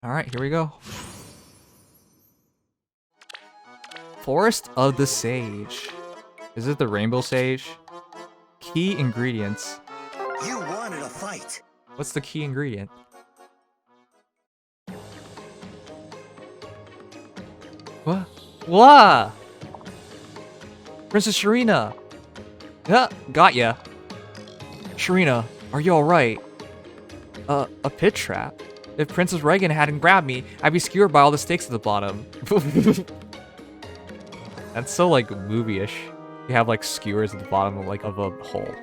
Alright, here we go. Forest of the Sage. Is it the Rainbow Sage? Key ingredients. You wanted a fight. What's the key ingredient? What? What? Princess Sharina! Yeah, got ya. Sharina, are you alright? A pit trap? If Princess Regan hadn't grabbed me, I'd be skewered by all the stakes at the bottom. That's so, like, movie-ish. You have, like, skewers at the bottom of, like, of a hole.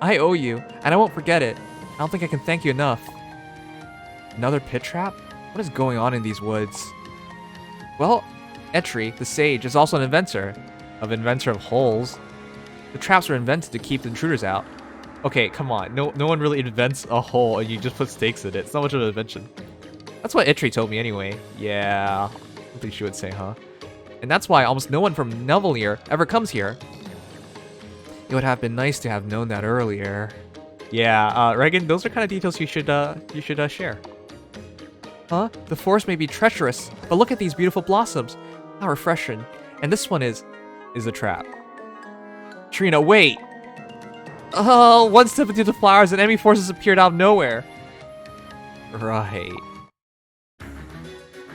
I owe you, and I won't forget it. I don't think I can thank you enough. Another pit trap? What is going on in these woods? Well, Eitri, the sage, is also an inventor of holes. The traps were invented to keep the intruders out. Okay, come on. No one really invents a hole and you just put stakes in it. It's not much of an invention. That's what Eitri told me anyway. Yeah, I think she would say, huh? And that's why almost no one from Niðavellir ever comes here. It would have been nice to have known that earlier. Yeah, Regan, those are kind of details you should share. Huh? The forest may be treacherous, but look at these beautiful blossoms. How refreshing. And this one is a trap. Trina, wait! Oh, one step into the flowers and enemy forces appeared out of nowhere. Right.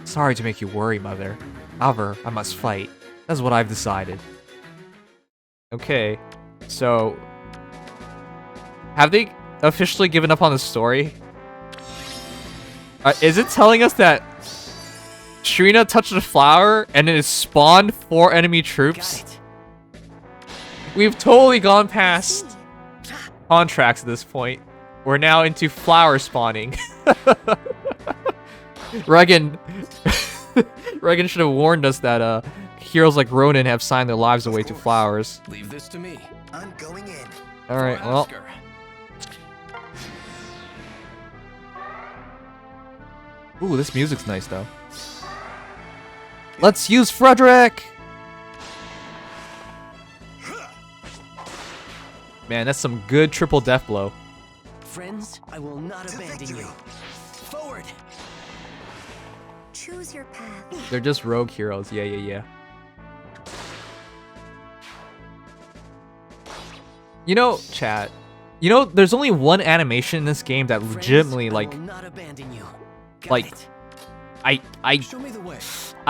Sorry to make you worry, Mother. However, I must fight. That's what I've decided. Okay, so... have they officially given up on the story? Is it telling us that Sharina touched a flower and it spawned 4 enemy troops? We've totally gone past contracts at this point. We're now into flower spawning. Regan should have warned us that heroes like Ronin have signed their lives away to flowers. Leave this to me. I'm going in. Alright, well. Ooh, this music's nice though. Let's use Frederick! Man, that's some good triple death blow. Friends, I will not abandon you. Forward. Choose your path. They're just rogue heroes. Yeah. You know, chat. You know, there's only one animation in this game that legitimately, like, I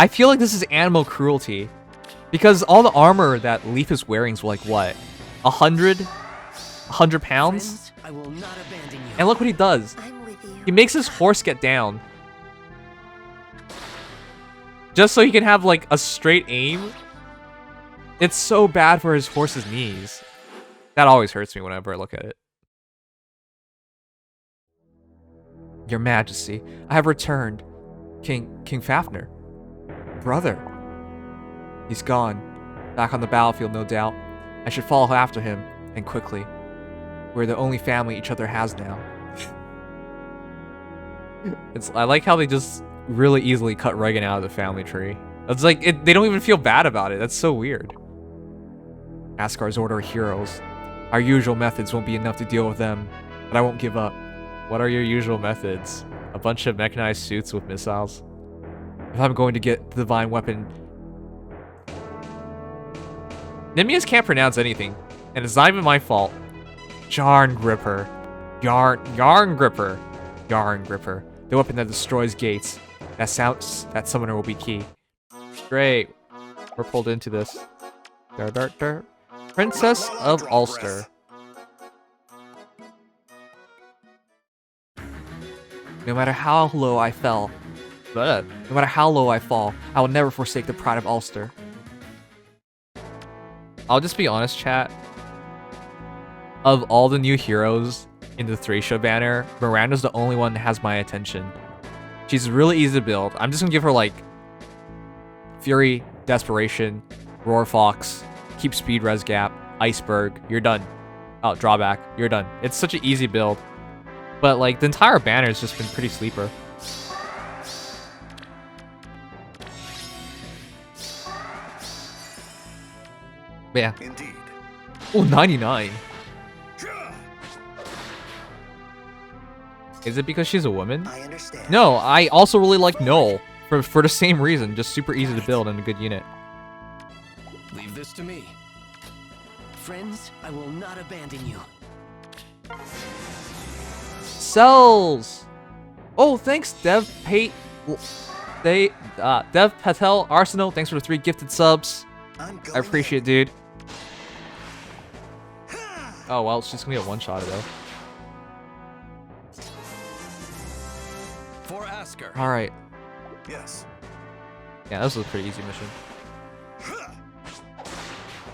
feel like this is animal cruelty, because all the armor that Leaf is wearing is like what, 100 pounds? And look what he does. He makes his horse get down, just so he can have like a straight aim. It's so bad for his horse's knees. That always hurts me whenever I look at it. Your Majesty, I have returned. King Fafner. Brother. He's gone. Back on the battlefield, no doubt. I should follow after him, and quickly. We're the only family each other has now. I like how they just really easily cut Regan out of the family tree. It's like, they don't even feel bad about it. That's so weird. Asgard's Order of Heroes. Our usual methods won't be enough to deal with them, but I won't give up. What are your usual methods? A bunch of mechanized suits with missiles? If I'm going to get the divine weapon... Nimius can't pronounce anything, and it's not even my fault. Yarn Gripper. Yarn Gripper. Yarn Gripper. The weapon that destroys gates. That summoner will be key. Great. We're pulled into this. Princess of Ulster. No matter how low I fall, I will never forsake the pride of Ulster. I'll just be honest, chat. Of all the new heroes in the Thracia banner, Miranda's the only one that has my attention. She's really easy to build. I'm just gonna give her like Fury, Desperation, Roar Fox, Keep Speed Res Gap, Iceberg, you're done. Oh, Drawback, you're done. It's such an easy build. But like the entire banner has just been pretty sleeper. But yeah. Indeed. Oh, 99. Is it because she's a woman? I understand. No, I also really like Noel for the same reason. Just super easy to build and a good unit. Leave this to me. Friends, I will not abandon you. Cells! Oh, thanks, Dev Patel Arsenal. Thanks for the 3 gifted subs. I appreciate it, dude. Oh, well, it's just gonna be a one-shot, though. For Asker. Alright. Yes. Yeah, this was a pretty easy mission.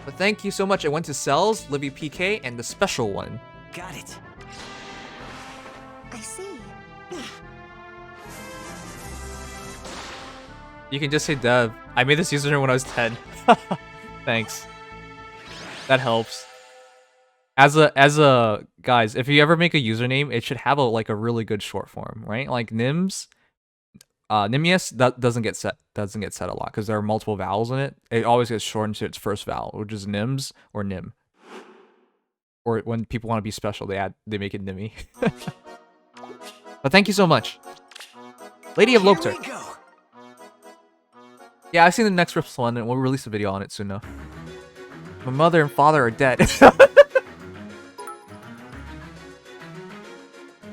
But thank you so much. I went to Cells, Livy PK, and the special one. Got it. I see. You can just say Dev. I made this username when I was 10. Thanks. That helps. As a guys, if you ever make a username, it should have a really good short form, right? Like Nims, Nimius that doesn't get set a lot because there are multiple vowels in it. It always gets shortened to its first vowel, which is Nims or Nim. Or when people want to be special, they make it Nimmy. But thank you so much, Lady of Lopter. Here we go. Yeah, I've seen the next Rips one, and we'll release a video on it soon enough. My mother and father are dead.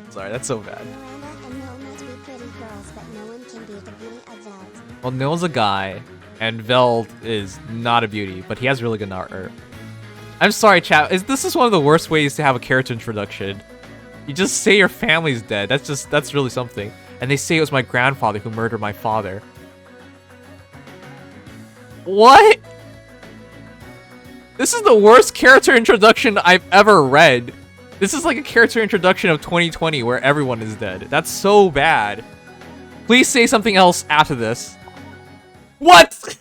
Sorry, that's so bad. Miranda and Noel might be pretty girls, but no one can beat the beauty of Veld. Well, Noel's a guy, and Veld is not a beauty, but he has really good art. I'm sorry, chat. This is one of the worst ways to have a character introduction. You just say your family's dead. That's really something. And they say it was my grandfather who murdered my father. What? This is the worst character introduction I've ever read. This is like a character introduction of 2020 where everyone is dead. That's so bad. Please say something else after this. What?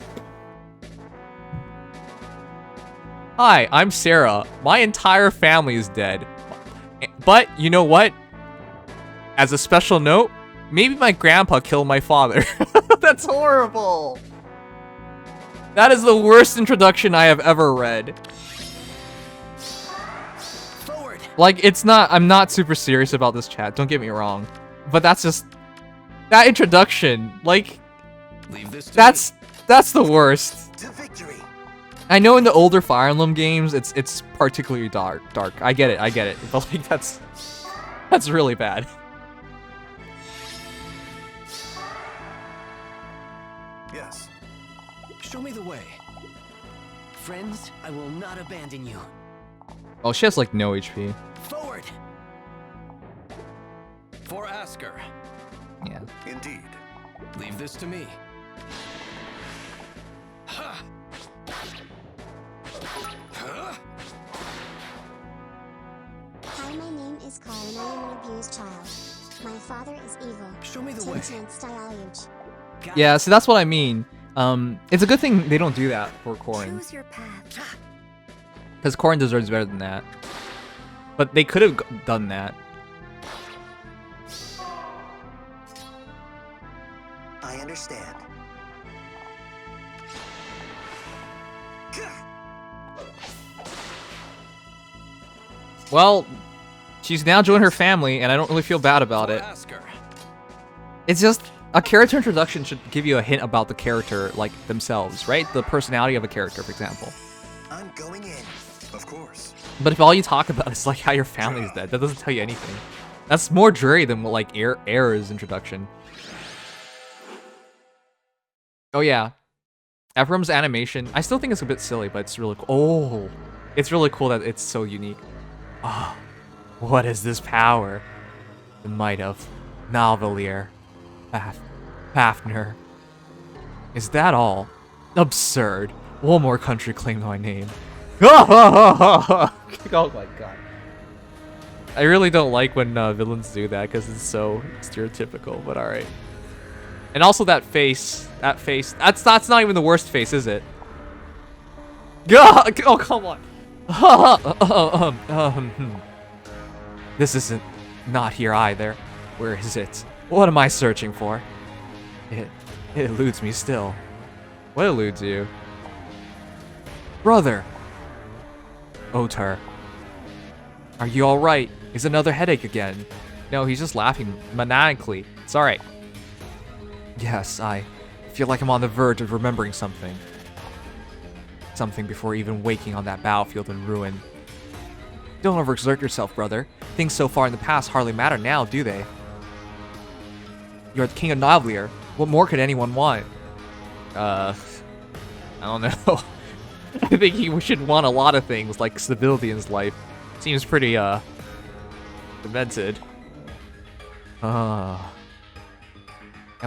Hi, I'm Sarah. My entire family is dead. But you know what? As a special note, maybe my grandpa killed my father. That's horrible. That is the worst introduction I have ever read. Forward. Like, it's not, I'm not super serious about this chat, don't get me wrong. But that's just, that introduction, like, Leave this to that's the worst. To victory. I know in the older Fire Emblem games, it's particularly dark. I get it. But like, that's really bad. Yes. Show me the way. Friends, I will not abandon you. Oh, she has like no HP. Forward. For Asker. Yeah. Indeed. Leave this to me. Ha. Huh? Hi, my name is Carl and I am an abused child. My father is evil. Show me the way. Got Yeah, it. see, that's what I mean. It's a good thing they don't do that for Corrin, Choose your path. because Corrin deserves better than that. But they could have done that. I understand. Well, she's now joined her family, and I don't really feel bad about it. It's just, a character introduction should give you a hint about the character, like, themselves, right? The personality of a character, for example. I'm going in. Of course. But if all you talk about is, like, how your family's dead, that doesn't tell you anything. That's more dreary than, like, Era's introduction. Oh, yeah. Ephraim's animation, I still think it's a bit silly, but it's really cool. Oh, it's really cool that it's so unique. Ah, oh, what is this power? The might of Niðavellir. Fafnir. Is that all? Absurd. One more country claimed my name. Oh my god. I really don't like when villains do that because it's so stereotypical, but alright. And also that face. That's not even the worst face, is it? Oh, come on. This isn't not here either. Where is it? What am I searching for? It eludes me still. What eludes you? Brother! Otar. Are you alright? Is another headache again? No, he's just laughing maniacally. It's alright. Yes, I feel like I'm on the verge of remembering something. Something before even waking on that battlefield in ruin. Don't overexert yourself, brother. Things so far in the past hardly matter now, do they? You're the King of Niðavellir. What more could anyone want? I don't know. I think he should want a lot of things, like stability in his life. Seems pretty, demented. And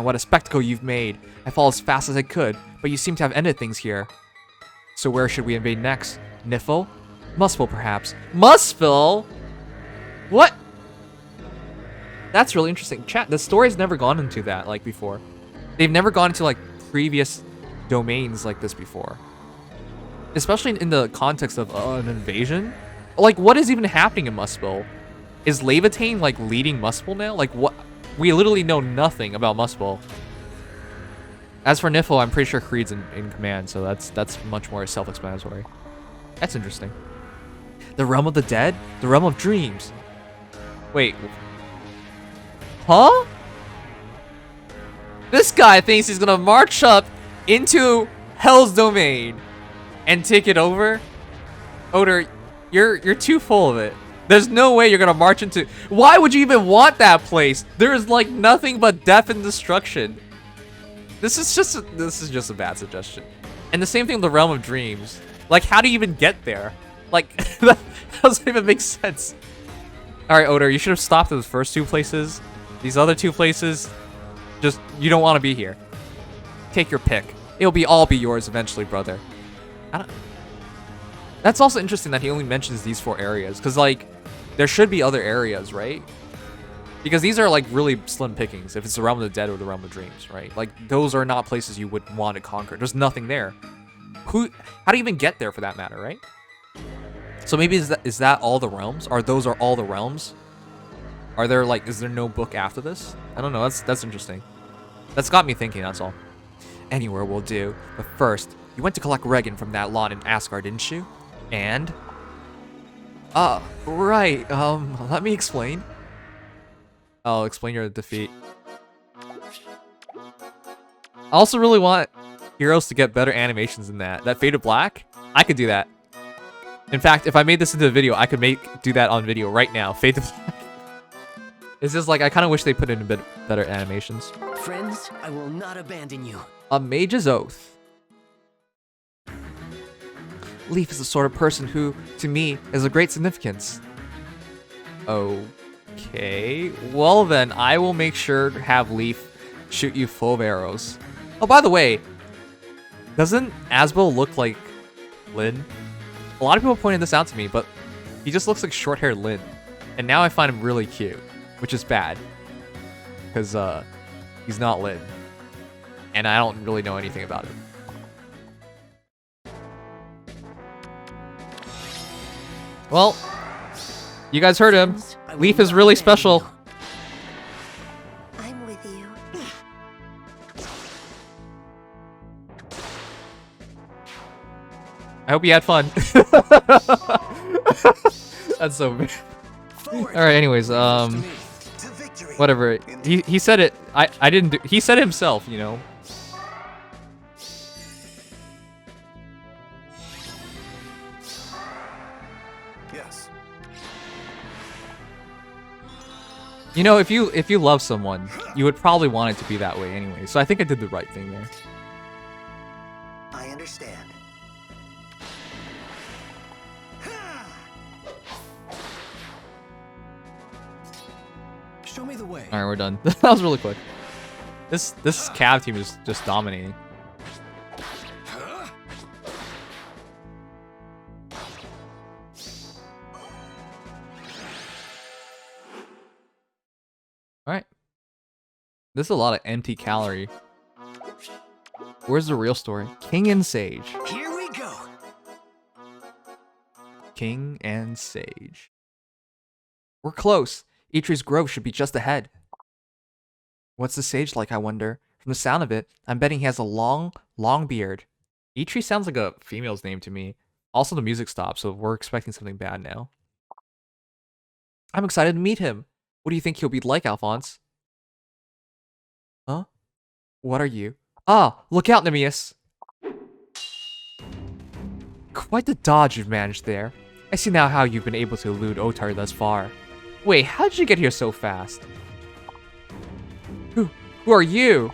what a spectacle you've made. I followed as fast as I could, but you seem to have ended things here. So where should we invade next? Nifl? Muspel, perhaps. Muspel? What? That's really interesting. Chat, the story's never gone into that, like, before. They've never gone into, like, previous domains like this before. Especially in the context of an invasion. Like, what is even happening in Muspel? Is Leviathan, like, leading Muspel now? Like, what? We literally know nothing about Muspel. As for Nifl, I'm pretty sure Creed's in command, so that's much more self-explanatory. That's interesting. The realm of the dead? The realm of dreams. Wait. Huh? This guy thinks he's gonna march up into Hell's Domain and take it over? Oder, you're too full of it. There's no way you're gonna march into... Why would you even want that place? There is like nothing but death and destruction. This is just a bad suggestion. And the same thing with the realm of dreams. Like, how do you even get there? Like, that doesn't even make sense. Alright, Oder, you should have stopped at the first two places. These other two places, just, you don't want to be here. Take your pick. It'll all be yours eventually, brother. That's also interesting that he only mentions these 4 areas. Because, like, there should be other areas, right? Because these are, like, really slim pickings. If it's the Realm of the Dead or the Realm of Dreams, right? Like, those are not places you would want to conquer. There's nothing there. How do you even get there, for that matter, right? So maybe is that all the realms? Those are all the realms? Are there, like, is there no book after this? I don't know. That's interesting. That's got me thinking, that's all. Anywhere will do. But first, you went to collect Regan from that lot in Asgard, didn't you? And? Right. Let me explain. I'll explain your defeat. I also really want Heroes to get better animations than that. That faded black? I could do that. In fact, if I made this into a video, I could do that on video right now. Fade to black. It's just like, I kind of wish they put in a bit better animations. Friends, I will not abandon you. A Mage's Oath. Leaf is the sort of person who, to me, is of great significance. Okay. Well then, I will make sure to have Leaf shoot you full of arrows. Oh, by the way, doesn't Asbel look like Lyn? A lot of people pointed this out to me, but he just looks like short-haired Lyn. And now I find him really cute, which is bad. Because, he's not Lyn. And I don't really know anything about him. Well, you guys heard him. Leaf is really special. I'm with you. I hope you had fun. That's so bad. Alright, anyways, whatever. He said it. I didn't do. He said it himself, you know. Yes. You know, if you love someone, you would probably want it to be that way anyway. So I think I did the right thing there. I understand. Show me the way. All right, we're done. That was really quick. This Cav team is just dominating. All right. This is a lot of empty calorie. Where's the real story? King and Sage. Here we go. King and Sage. We're close. Eitri's grove should be just ahead. What's the Sage like, I wonder? From the sound of it, I'm betting he has a long, long beard. Eitri sounds like a female's name to me. Also, the music stopped, so we're expecting something bad now. I'm excited to meet him. What do you think he'll be like, Alphonse? Huh? What are you? Ah, look out, Nemeus! Quite the dodge you've managed there. I see now how you've been able to elude Otar thus far. Wait, how did you get here so fast? Who are you?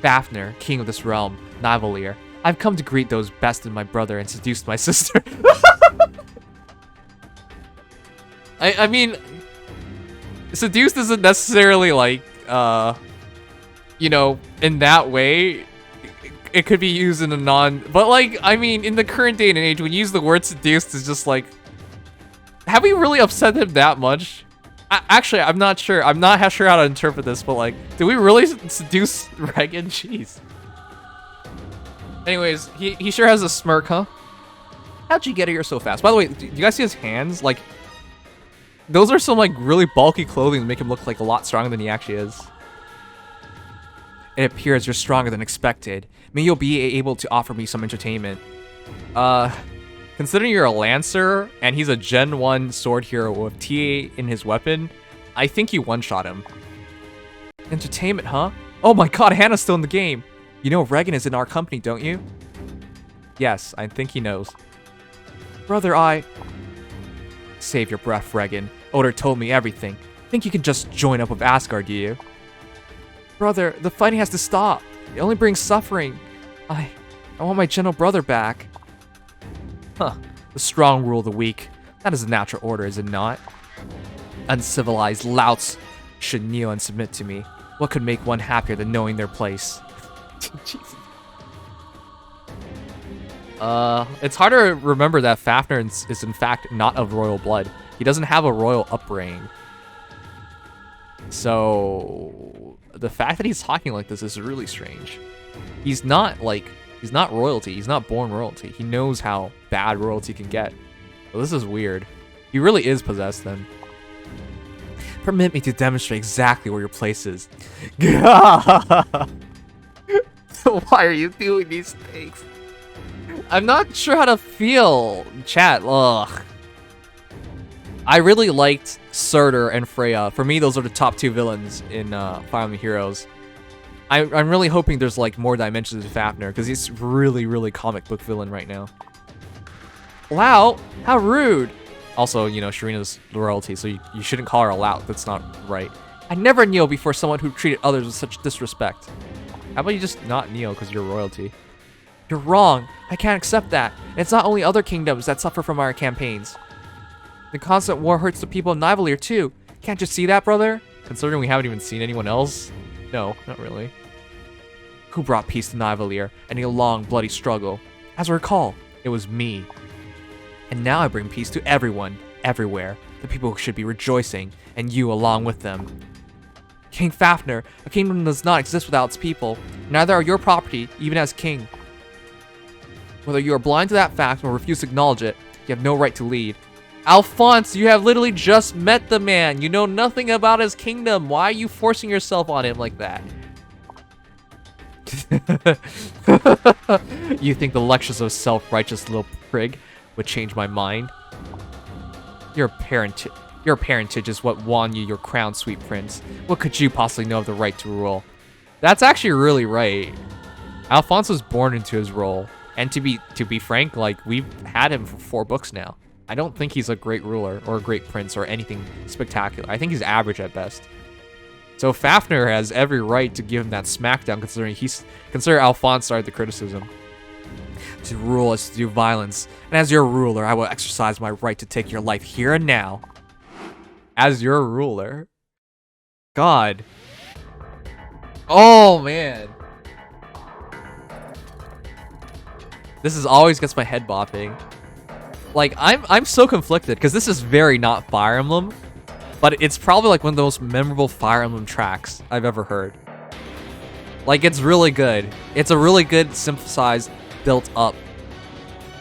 Fafnir, king of this realm, Niðavellir. I've come to greet those bested my brother and seduced my sister. I mean, seduced isn't necessarily like, you know, in that way. It could be used in a but like, I mean, in the current day and age, when you use the word seduced, it's just like, have we really upset him that much? Actually, I'm not sure. I'm not sure how to interpret this, but like, did we really seduce Regan? Jeez. Anyways, he sure has a smirk, huh? How'd you get here so fast? By the way, do you guys see his hands? Like, those are some like really bulky clothing to make him look like a lot stronger than he actually is. It appears you're stronger than expected. Maybe you'll be able to offer me some entertainment. Considering you're a Lancer, and he's a Gen 1 sword hero with TA in his weapon, I think you one-shot him. Entertainment, huh? Oh my god, Hannah's still in the game! You know Regan is in our company, don't you? Yes, I think he knows. Brother, Save your breath, Regan. Oder told me everything. Think you can just join up with Asgard, do you? Brother, the fighting has to stop. It only brings suffering. I want my gentle brother back. Huh. The strong rule the weak. That is a natural order, is it not? Uncivilized louts should kneel and submit to me. What could make one happier than knowing their place? Jesus. It's hard to remember that Fafnir is in fact not of royal blood. He doesn't have a royal upbringing. So the fact that he's talking like this is really strange. He's not royalty. He's not born royalty. He knows how bad royalty can get. Well, this is weird. He really is possessed then. Permit me to demonstrate exactly where your place is. Why are you doing these things? I'm not sure how to feel, chat. Ugh. I really liked Surtur and Freya. For me, those are the top two villains in Fire Emblem Heroes. I'm really hoping there's like more dimensions to Fafnir, because he's really comic book villain right now. Lout? How rude! Also, you know, Sharina's royalty, so you shouldn't call her a lout. That's not right. I never kneel before someone who treated others with such disrespect. How about you just not kneel because you're royalty? You're wrong. I can't accept that. And it's not only other kingdoms that suffer from our campaigns. The constant war hurts the people of Niðavellir too. Can't you see that, brother? Considering we haven't even seen anyone else? No, not really. Who brought peace to Niðavellir and a long, bloody struggle? As I recall, it was me. And now I bring peace to everyone, everywhere. The people should be rejoicing, and you along with them. King Fafner, a kingdom does not exist without its people. Neither are your property, even as king. Whether you are blind to that fact or refuse to acknowledge it, you have no right to lead. Alfonse, you have literally just met the man. You know nothing about his kingdom. Why are you forcing yourself on him like that? You think the lectures of self-righteous little prig would change my mind? Your parentage is what won you your crown, sweet prince. What could you possibly know of the right to rule? That's actually really right. Alfonse was born into his role. And to be frank, like, we've had him for 4 books now. I don't think he's a great ruler or a great prince or anything spectacular. I think he's average at best. So Fafnir has every right to give him that smackdown, consider Alfonse started the criticism. To rule is to do violence, and as your ruler, I will exercise my right to take your life here and now. As your ruler? God. Oh, man. This always gets my head bopping. Like, I'm so conflicted, because this is very not Fire Emblem, but it's probably like one of the most memorable Fire Emblem tracks I've ever heard. Like, it's really good. It's a really good, synthesized, built up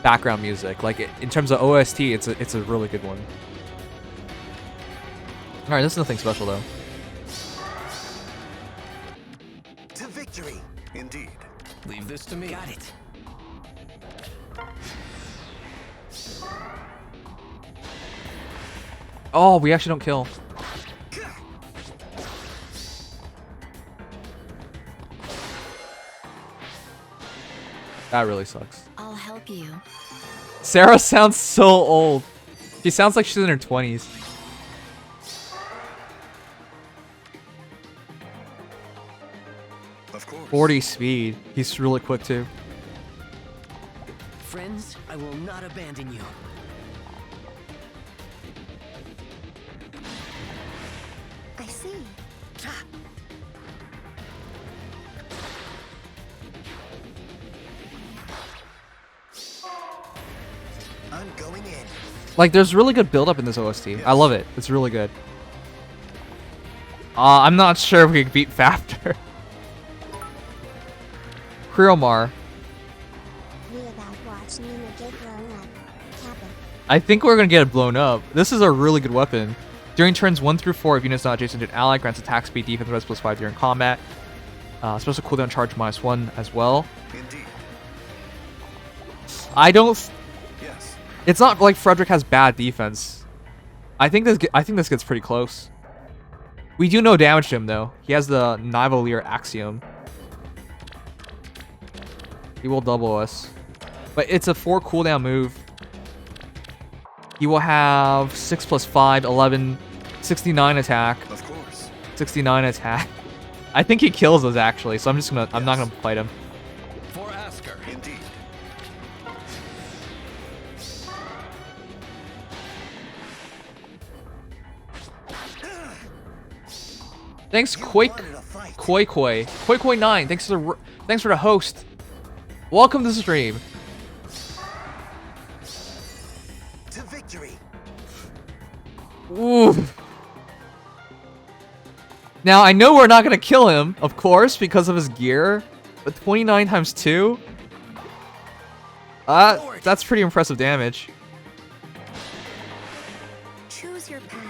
background music. Like, in terms of OST, it's a really good one. Alright, this is nothing special though. To victory, indeed. Leave this to me. Got it. Oh, we actually don't kill. That really sucks. I'll help you. Sarah sounds so old. She sounds like she's in her 20s. Of course. 40 speed. He's really quick too. Friends, I will not abandon you. I see. I'm going in. Like, there's really good build-up in this OST. I love it. It's really good. I'm not sure if we can beat Fafnir. Kryomar. We about watch Nina get blown up. Kappa. I think we're gonna get it blown up. This is a really good weapon. During turns 1 through 4, if units not adjacent to an ally, grants attack speed, defense, res +5 during combat. Special cooldown charge -1 as well. Indeed. I don't. Yes. It's not like Frederick has bad defense. I think this gets pretty close. We do no damage to him though. He has the Niðavellir axiom. He will double us, but it's a 4 cooldown move. He will have 6 + 5, 11, 69 attack. Of course. 69 attack. I think he kills us actually, so I'm not gonna fight him. For Asker. Indeed. Thanks, You Koi wanted a fight. Koi 9. Thanks for the host. Welcome to the stream. To victory. Ooh. Now I know we're not gonna kill him, of course, because of his gear. But 29 times 2. That's pretty impressive damage. Choose your path.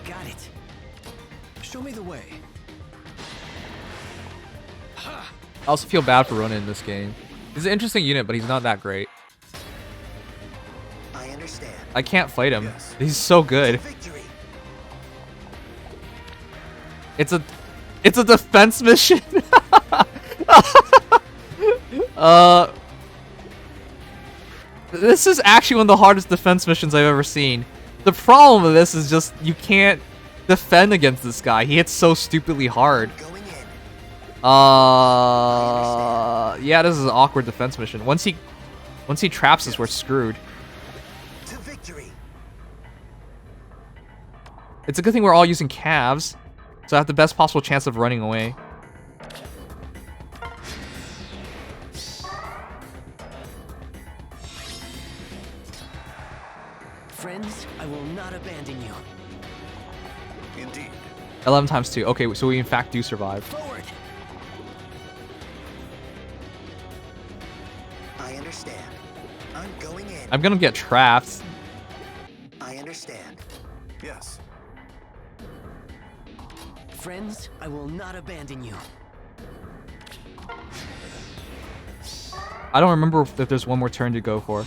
Got it. Show me the way. I also feel bad for Ronin in this game. He's an interesting unit, but he's not that great. I understand. I can't fight him. Yes. He's so To good. victory. It's a defense mission. This is actually one of the hardest defense missions I've ever seen. The problem with this is just you can't defend against this guy. He hits so stupidly hard. Going in. Yeah, this is an awkward defense mission. Once he traps us, we're screwed. To victory. It's a good thing we're all using calves, so I have the best possible chance of running away. Friends, I will not abandon you. Indeed. 11 times 2. Okay, so we in fact do survive. Forward. I understand. I'm going in. I'm gonna get trapped. I understand. Yes. Friends, I will not abandon you. I don't remember if there's one more turn to go for.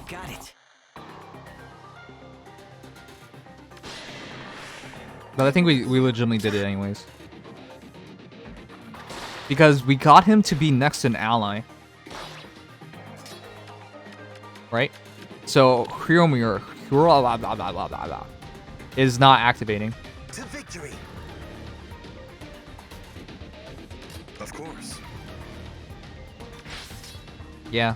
Got it. But I think we legitimately did it anyways. Because we got him to be next to an ally. Right? So, Kryomir is not activating. To victory. Of course. Yeah.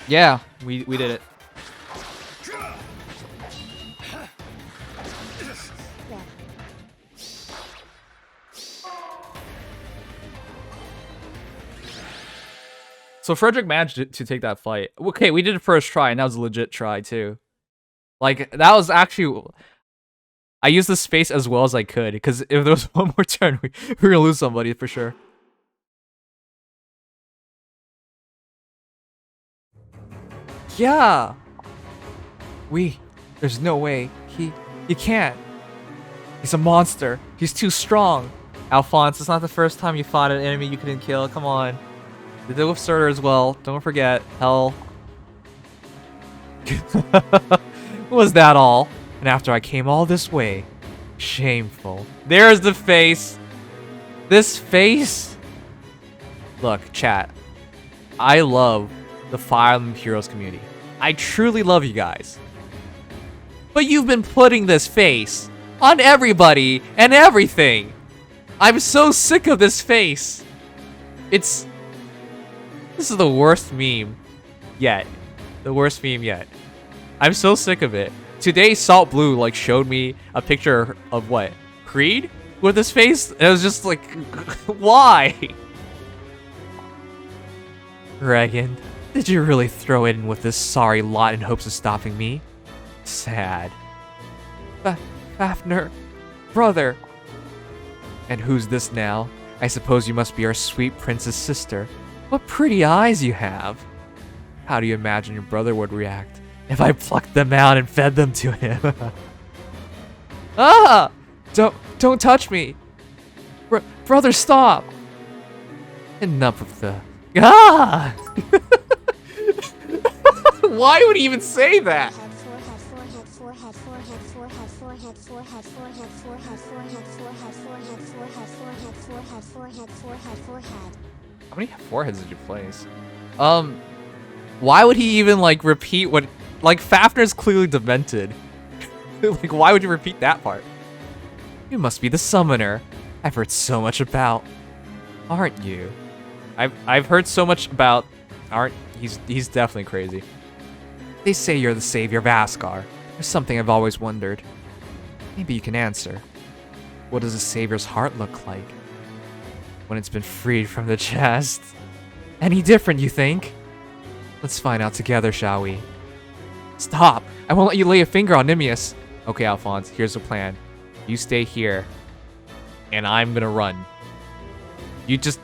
Yeah, we did it. Yeah. So Frederick managed to take that fight. Okay, we did it first try, and that was a legit try too. Like, that was actually... I used the space as well as I could, because if there was one more turn, we were gonna lose somebody for sure. Yeah! There's no way. You can't. He's a monster. He's too strong. Alfonse, it's not the first time you fought an enemy you couldn't kill. Come on. Did it with Surtur as well. Don't forget. Hell. Was that all? And after I came all this way. Shameful. There's the face. This face. Look, chat. I love the Fire Emblem Heroes community. I truly love you guys. But you've been putting this face on everybody and everything. I'm so sick of this face. This is the worst meme yet. The worst meme yet. I'm so sick of it. Today, Salt Blue like showed me a picture of what? Creed? With his face? And it was just like, why? Regan, did you really throw in with this sorry lot in hopes of stopping me? Sad. Fafnir, brother. And who's this now? I suppose you must be our sweet princess sister. What pretty eyes you have. How do you imagine your brother would react if I plucked them out and fed them to him? Ah! Don't touch me. Brother, stop. Enough of the... Ah! Why would he even say that? How many foreheads did you place? Why would he even like repeat what? Like Fafnir's clearly demented. Like why would you repeat that part? You must be the summoner. I've heard so much about. Aren't you? I've heard so much about. He's definitely crazy. They say you're the savior of Asgard. There's something I've always wondered. Maybe you can answer. What does a savior's heart look like when it's been freed from the chest? Any different, you think? Let's find out together, shall we? Stop! I won't let you lay a finger on Nimius. Okay, Alfonse, here's the plan. You stay here, and I'm gonna run. You just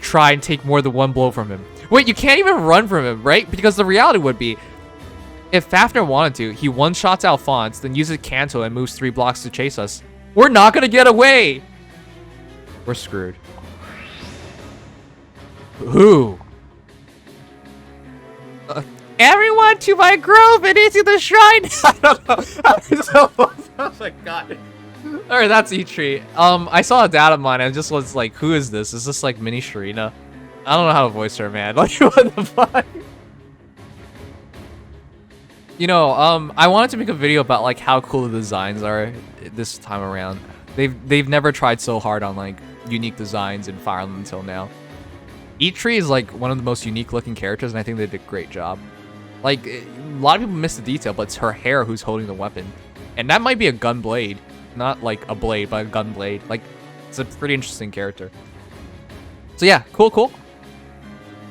try and take more than one blow from him. Wait, you can't even run from him, right? Because the reality would be, if Fafnir wanted to, he one-shots Alfonse, then uses Kanto and moves 3 blocks to chase us. We're not gonna get away! We're screwed. Who? Everyone to my grove and into the shrine! I don't know. Oh my god. Alright, that's Eitri. I saw a data mine and just was like, who is this? Is this like mini Sharina? I don't know how to voice her, man. Like, what the fuck? You know, I wanted to make a video about like how cool the designs are this time around. They've never tried so hard on like unique designs in Fire Emblem until now. Eitri is like one of the most unique looking characters, and I think they did a great job. Like, a lot of people miss the detail, but it's her hair who's holding the weapon. And that might be a gun blade. Not like a blade, but a gun blade. Like, it's a pretty interesting character. So yeah, cool.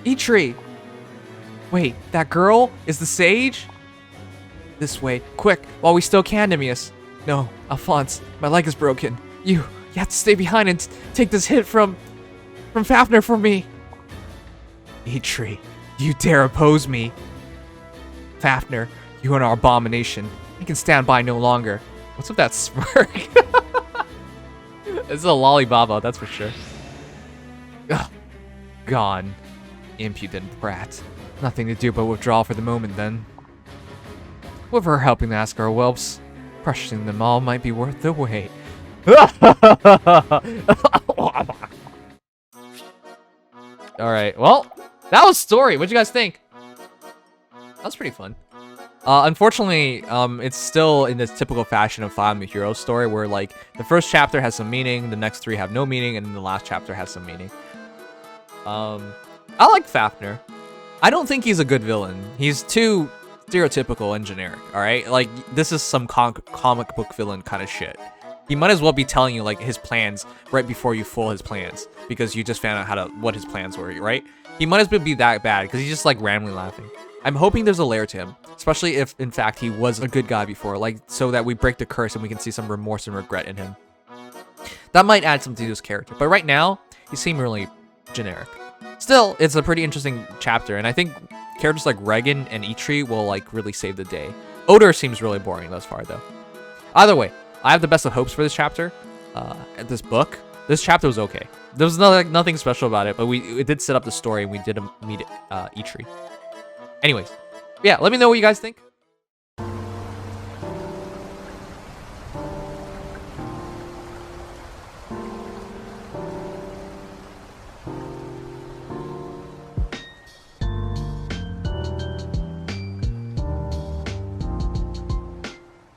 Eitri! Wait, that girl is the sage? This way, quick, while we still can, Nimius. No, Alfonse, my leg is broken. You have to stay behind and take this hit from Fafnir for me. Eitri, you dare oppose me? Fafnir, you are an abomination. I can stand by no longer. What's with that smirk? It's a lollibaba, that's for sure. Ugh. Gone. Impudent brat. Nothing to do but withdraw for the moment then. With her helping the Asgard whelps, crushing them all might be worth the wait. Alright, well, that was story. What'd you guys think? That was pretty fun. Unfortunately, it's still in this typical fashion of Fire Emblem Heroes story where like the first chapter has some meaning, the next 3 have no meaning, and then the last chapter has some meaning. I like Fafnir. I don't think he's a good villain. He's too stereotypical and generic, alright? Like, this is some comic book villain kind of shit. He might as well be telling you like his plans right before you fool his plans, because you just found out what his plans were, right? He might as well be that bad because he's just like randomly laughing. I'm hoping there's a layer to him, especially if in fact he was a good guy before, like so that we break the curse and we can see some remorse and regret in him. That might add something to his character, but right now he seems really generic. Still, it's a pretty interesting chapter, and I think characters like Regan and Eitri will like really save the day. Odor seems really boring thus far though. Either way, I have the best of hopes for this chapter, this book. This chapter was okay. There was nothing special about it, but it did set up the story, and we did meet Eitri. Anyways, yeah, let me know what you guys think.